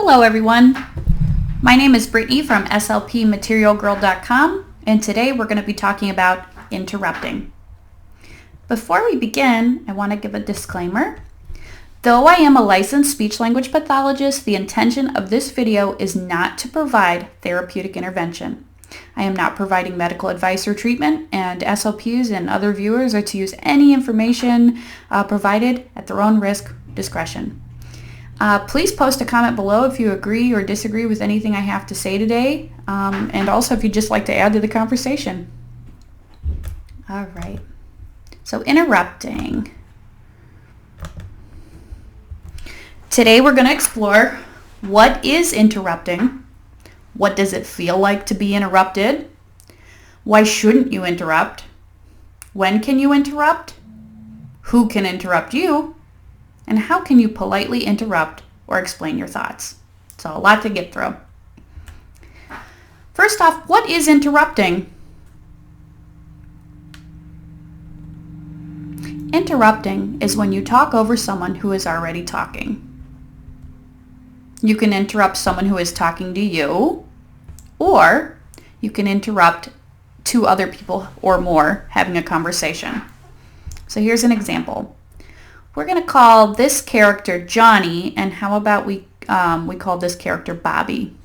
Hello everyone, my name is Brittany from SLPmaterialgirl.com and today we're going to be talking about interrupting. Before we begin, I want to give a disclaimer. Though I am a licensed speech-language pathologist, the intention of this video is not to provide therapeutic intervention. I am not providing medical advice or treatment, and SLPs and other viewers are to use any information provided at their own risk, discretion. Please post a comment below if you agree or disagree with anything I have to say today, and also if you'd just like to add to the conversation. All right, so interrupting. Today we're going to explore what is interrupting, what does it feel like to be interrupted, why shouldn't you interrupt, when can you interrupt, who can interrupt you, and how can you politely interrupt or explain your thoughts. So a lot to get through. First off, what is interrupting? Interrupting is when you talk over someone who is already talking. You can interrupt someone who is talking to you, or you can interrupt two other people or more having a conversation. So here's an example. We're going to call this character Johnny, and how about we call this character Bobby.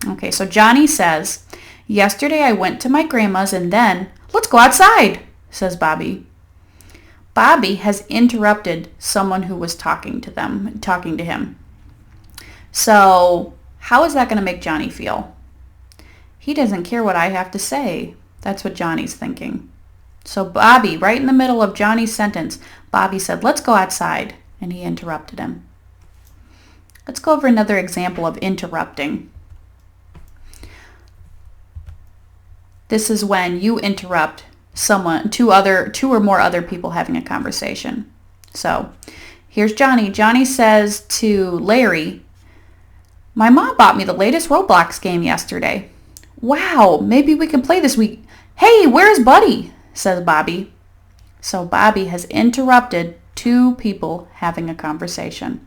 Okay, so Johnny says, "Yesterday I went to my grandma's and then, let's go outside," says Bobby. Bobby has interrupted someone who was talking to him. So how is that going to make Johnny feel? He doesn't care what I have to say. That's what Johnny's thinking. So Bobby, right in the middle of Johnny's sentence, Bobby said, "Let's go outside," and he interrupted him. Let's go over another example of interrupting. This is when you interrupt someone, two or more other people having a conversation. So here's Johnny. Johnny says to Larry, "My mom bought me the latest Roblox game yesterday. Wow, maybe we can play this week. Hey, where's Buddy?" says Bobby. So Bobby has interrupted two people having a conversation.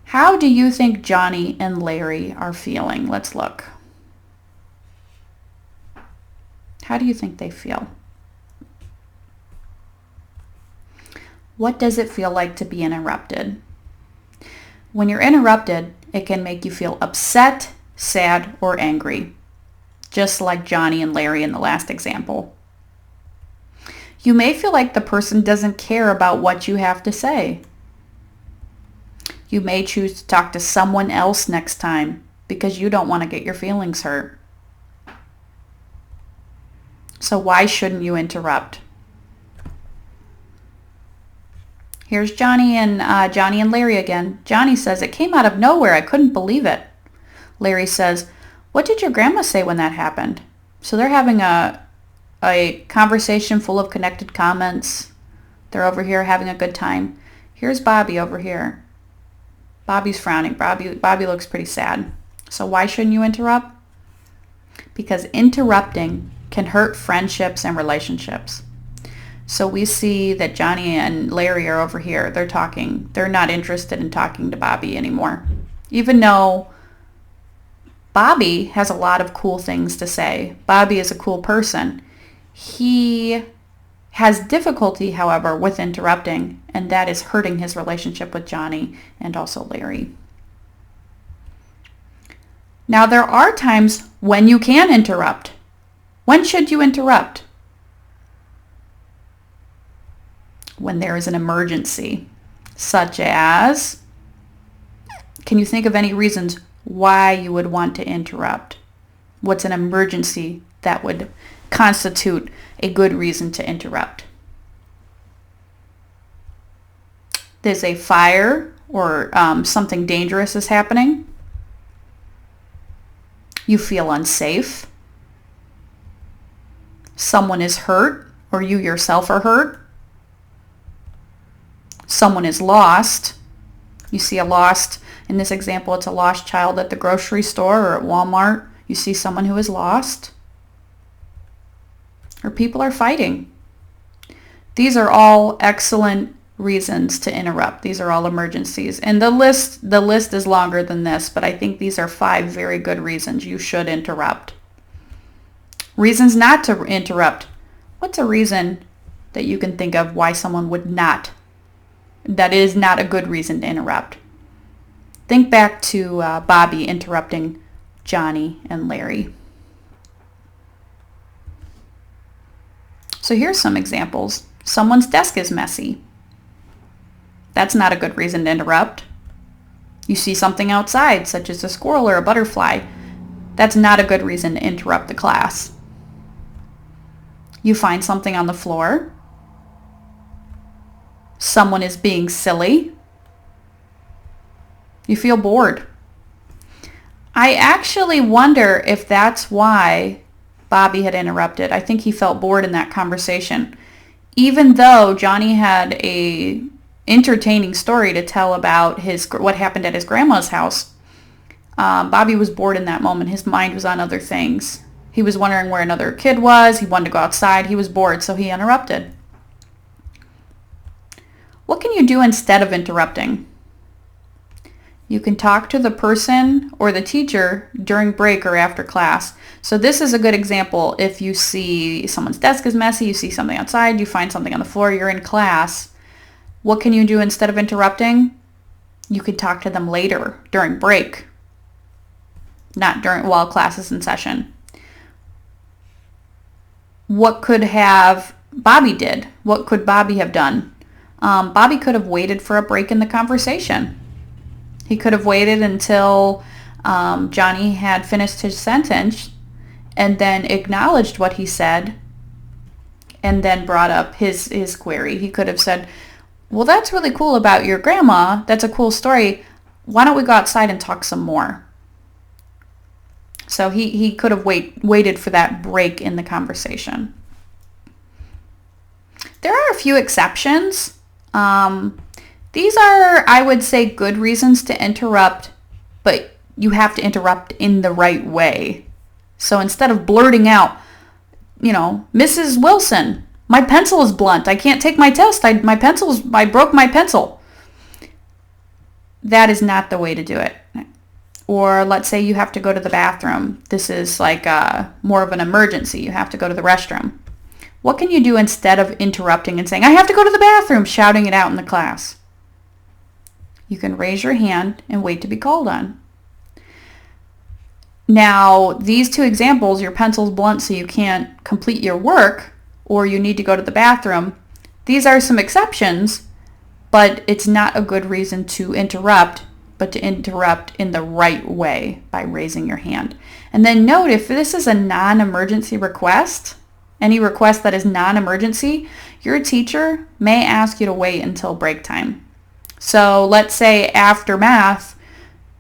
How do you think Johnny and Larry are feeling? Let's look. How do you think they feel? What does it feel like to be interrupted? When you're interrupted, it can make you feel upset, sad, or angry, just like Johnny and Larry in the last example. You may feel like the person doesn't care about what you have to say. You may choose to talk to someone else next time because you don't want to get your feelings hurt. So why shouldn't you interrupt? Here's Johnny and Larry again. Johnny says, "It came out of nowhere. I couldn't believe it." Larry says, "What did your grandma say when that happened?" So they're having a conversation full of connected comments. They're over here having a good time. Here's Bobby over here. Bobby's frowning. Bobby looks pretty sad. So why shouldn't you interrupt? Because interrupting can hurt friendships and relationships. So we see that Johnny and Larry are over here. They're talking. They're not interested in talking to Bobby anymore. Even though Bobby has a lot of cool things to say. Bobby is a cool person. He has difficulty, however, with interrupting, and that is hurting his relationship with Johnny and also Larry. Now, there are times when you can interrupt. When should you interrupt? When there is an emergency, such as, can you think of any reasons why you would want to interrupt? What's an emergency that would constitute a good reason to interrupt? There's a fire or something dangerous is happening. You feel unsafe. Someone is hurt or you yourself are hurt. Someone is lost. You see a lost, in this example, it's a lost child at the grocery store or at Walmart. You see someone who is lost. Or people are fighting. These are all excellent reasons to interrupt. These are all emergencies. And the list is longer than this, but I think these are 5 very good reasons you should interrupt. Reasons not to interrupt. What's a reason that you can think of why someone would not? That is not a good reason to interrupt. Think back to Bobby interrupting Johnny and Larry. So here's some examples. Someone's desk is messy. That's not a good reason to interrupt. You see something outside, such as a squirrel or a butterfly. That's not a good reason to interrupt the class. You find something on the floor. Someone is being silly. You feel bored. I actually wonder if that's why Bobby had interrupted. I think he felt bored in that conversation. Even though Johnny had a entertaining story to tell about what happened at his grandma's house, Bobby was bored in that moment. His mind was on other things. He was wondering where another kid was. He wanted to go outside. He was bored, so he interrupted. What can you do instead of interrupting? You can talk to the person or the teacher during break or after class. So this is a good example. If you see someone's desk is messy, you see something outside, you find something on the floor, you're in class. What can you do instead of interrupting? You can talk to them later during break, not while class is in session. What could have Bobby did? What could Bobby have done? Bobby could have waited for a break in the conversation. He could have waited until Johnny had finished his sentence and then acknowledged what he said and then brought up his query. He could have said, well, that's really cool about your grandma. That's a cool story. Why don't we go outside and talk some more? So he could have waited for that break in the conversation. There are a few exceptions. These are, I would say, good reasons to interrupt, but you have to interrupt in the right way. So instead of blurting out, Mrs. Wilson, my pencil is blunt. I can't take my test. I broke my pencil. That is not the way to do it. Or let's say you have to go to the bathroom. This is like more of an emergency. You have to go to the restroom. What can you do instead of interrupting and saying, I have to go to the bathroom, shouting it out in the class? You can raise your hand and wait to be called on. Now, these 2 examples, your pencil's blunt so you can't complete your work, or you need to go to the bathroom, these are some exceptions, but it's not a good reason to interrupt, but to interrupt in the right way by raising your hand. And then note, if this is a non-emergency request, any request that is non-emergency, your teacher may ask you to wait until break time. So let's say after math,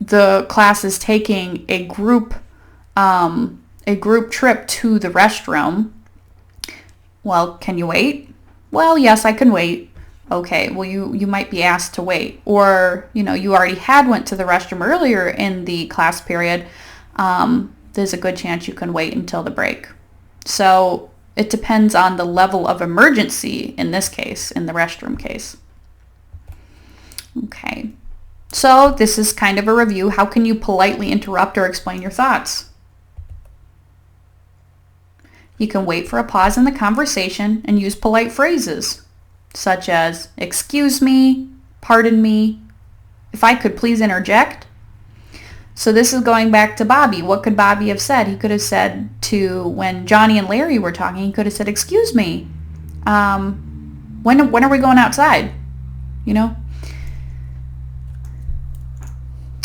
the class is taking a group trip to the restroom. Well, can you wait? Well, yes, I can wait. Okay, well, you might be asked to wait. Or, you already went to the restroom earlier in the class period. There's a good chance you can wait until the break. So it depends on the level of emergency in this case, in the restroom case. Okay, so this is kind of a review. How can you politely interrupt or explain your thoughts? You can wait for a pause in the conversation and use polite phrases, such as, excuse me, pardon me, if I could please interject. So this is going back to Bobby. What could Bobby have said? He could have said when Johnny and Larry were talking, he could have said, excuse me, when are we going outside?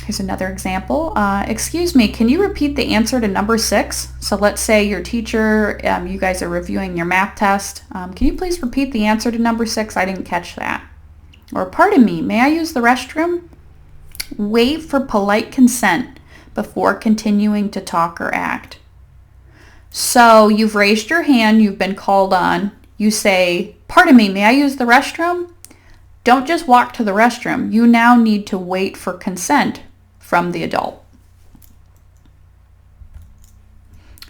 Here's another example. Excuse me, can you repeat the answer to number 6? So let's say your teacher, you guys are reviewing your math test. Can you please repeat the answer to number 6? I didn't catch that. Or pardon me, may I use the restroom? Wait for polite consent before continuing to talk or act. So you've raised your hand, you've been called on. You say, pardon me, may I use the restroom? Don't just walk to the restroom. You now need to wait for consent from the adult.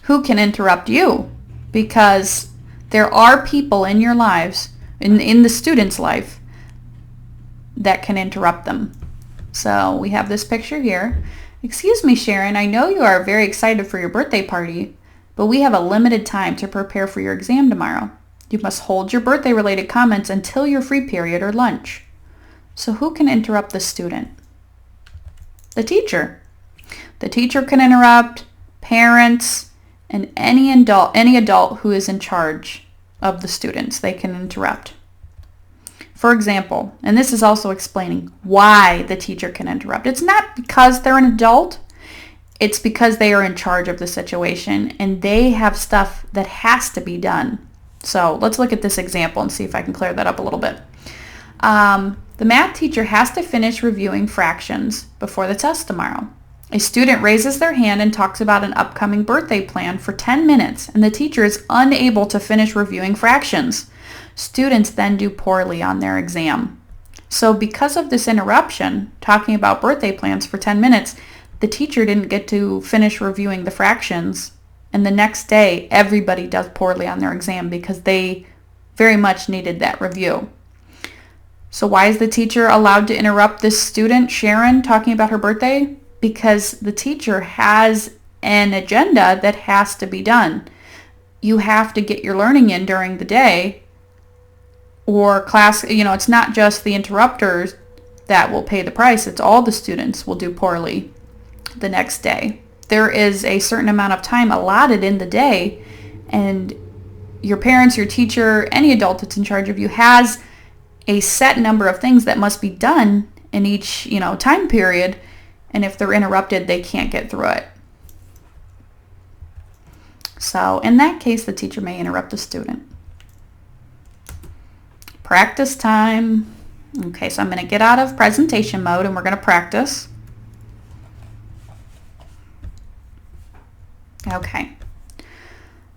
Who can interrupt you? Because there are people in your lives, in the student's life, that can interrupt them. So we have this picture here. Excuse me, Sharon, I know you are very excited for your birthday party, but we have a limited time to prepare for your exam tomorrow. You must hold your birthday-related comments until your free period or lunch. So who can interrupt the student? The teacher. The teacher can interrupt, parents, and any adult who is in charge of the students, they can interrupt. For example, and this is also explaining why the teacher can interrupt. It's not because they're an adult. It's because they are in charge of the situation and they have stuff that has to be done. So let's look at this example and see if I can clear that up a little bit. The math teacher has to finish reviewing fractions before the test tomorrow. A student raises their hand and talks about an upcoming birthday plan for 10 minutes, and the teacher is unable to finish reviewing fractions. Students then do poorly on their exam. So because of this interruption, talking about birthday plans for 10 minutes, the teacher didn't get to finish reviewing the fractions, and the next day everybody does poorly on their exam because they very much needed that review. So why is the teacher allowed to interrupt this student, Sharon, talking about her birthday? Because the teacher has an agenda that has to be done. You have to get your learning in during the day, or class, it's not just the interrupters that will pay the price. It's all the students will do poorly the next day. There is a certain amount of time allotted in the day, and your parents, your teacher, any adult that's in charge of you has a set number of things that must be done in each, time period. And if they're interrupted, they can't get through it. So in that case, the teacher may interrupt the student. Practice time. Okay, so I'm going to get out of presentation mode and we're going to practice. Okay.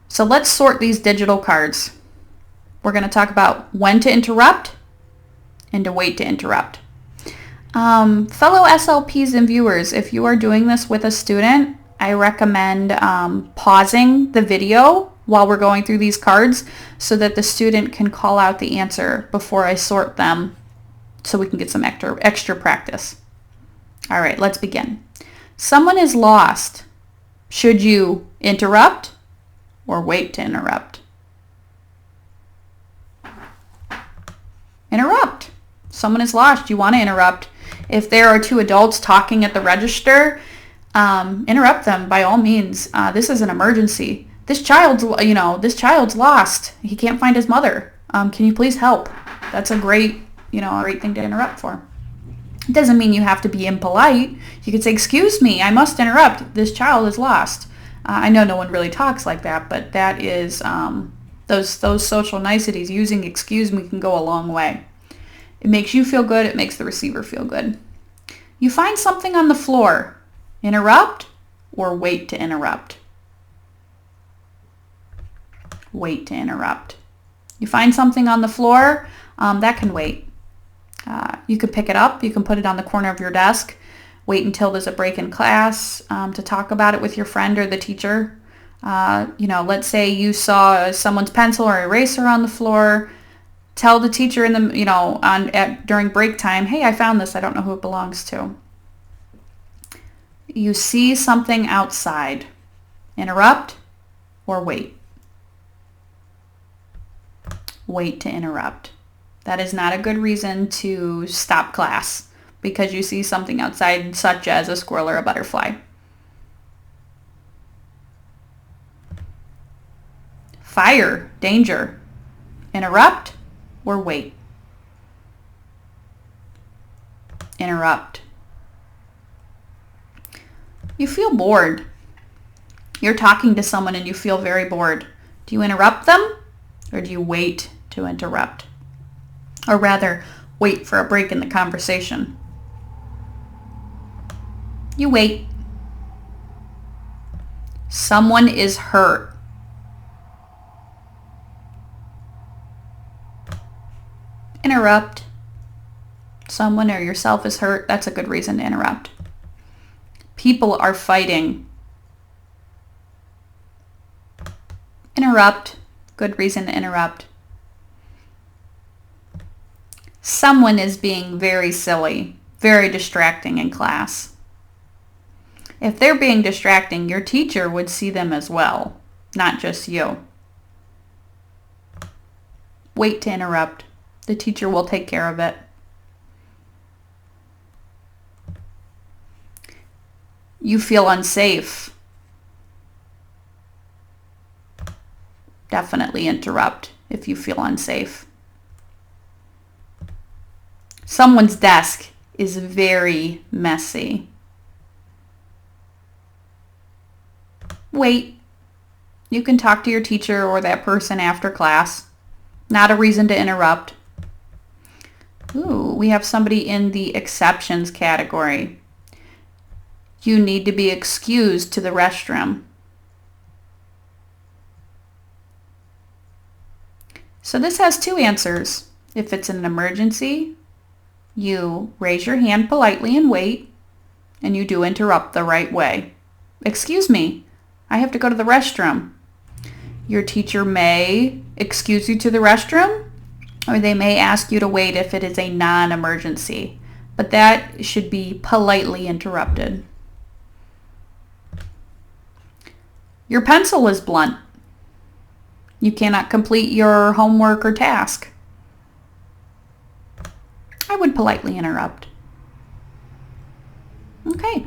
So let's sort these digital cards. We're going to talk about when to interrupt and to wait to interrupt. Fellow SLPs and viewers, if you are doing this with a student, I recommend pausing the video while we're going through these cards so that the student can call out the answer before I sort them so we can get some extra practice. All right, let's begin. Someone is lost. Should you interrupt or wait to interrupt? Interrupt. Someone is lost. You want to interrupt. If there are two adults talking at the register, interrupt them by all means. This is an emergency. This child's lost. He can't find his mother. Can you please help? That's a great thing to interrupt for. It doesn't mean you have to be impolite. You could say, excuse me, I must interrupt. This child is lost. I know no one really talks like that, but that is, those social niceties, using excuse me can go a long way. It makes you feel good. It makes the receiver feel good. You find something on the floor. Interrupt or wait to interrupt? Wait to interrupt. You find something on the floor, that can wait. You can pick it up. You can put it on the corner of your desk. Wait until there's a break in class to talk about it with your friend or the teacher. Let's say you saw someone's pencil or eraser on the floor. Tell the teacher during break time, hey, I found this. I don't know who it belongs to. You see something outside. Interrupt or wait? Wait to interrupt. That is not a good reason to stop class because you see something outside, such as a squirrel or a butterfly. Fire, danger. Interrupt or wait? Interrupt. You feel bored. You're talking to someone and you feel very bored. Do you interrupt them or do you wait to interrupt? Or rather, wait for a break in the conversation. You wait. Someone is hurt. Interrupt. Someone or yourself is hurt. That's a good reason to interrupt. People are fighting. Interrupt. Good reason to interrupt. Someone is being very silly, very distracting in class. If they're being distracting, your teacher would see them as well, not just you. Wait to interrupt. The teacher will take care of it. You feel unsafe. Definitely interrupt if you feel unsafe. Someone's desk is very messy. Wait. You can talk to your teacher or that person after class. Not a reason to interrupt. Ooh, we have somebody in the exceptions category. You need to be excused to the restroom. So this has two answers. If it's an emergency, you raise your hand politely and wait, and you do interrupt the right way. Excuse me, I have to go to the restroom. Your teacher may excuse you to the restroom, or they may ask you to wait if it is a non-emergency, but that should be politely interrupted. Your pencil is blunt. You cannot complete your homework or task. I would politely interrupt. Okay.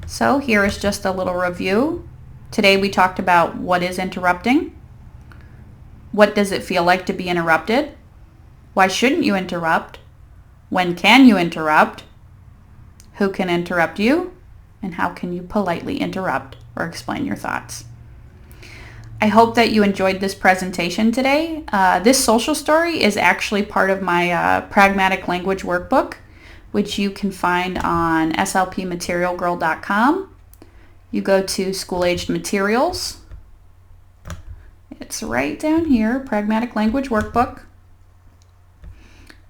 So here is just a little review. Today we talked about what is interrupting. What does it feel like to be interrupted? Why shouldn't you interrupt? When can you interrupt? Who can interrupt you? And how can you politely interrupt or explain your thoughts? I hope that you enjoyed this presentation today. This social story is actually part of my pragmatic language workbook, which you can find on slpmaterialgirl.com. You go to school-aged materials. It's right down here, pragmatic language workbook,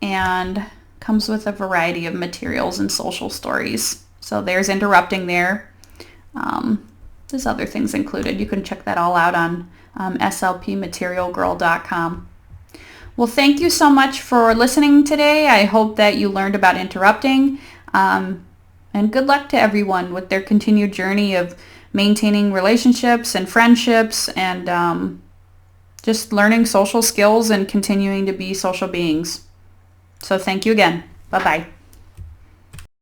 and comes with a variety of materials and social stories. So there's interrupting there. There's other things included. You can check that all out on slpmaterialgirl.com. Well, thank you so much for listening today. I hope that you learned about interrupting. And good luck to everyone with their continued journey of maintaining relationships and friendships and just learning social skills and continuing to be social beings. So thank you again. Bye-bye.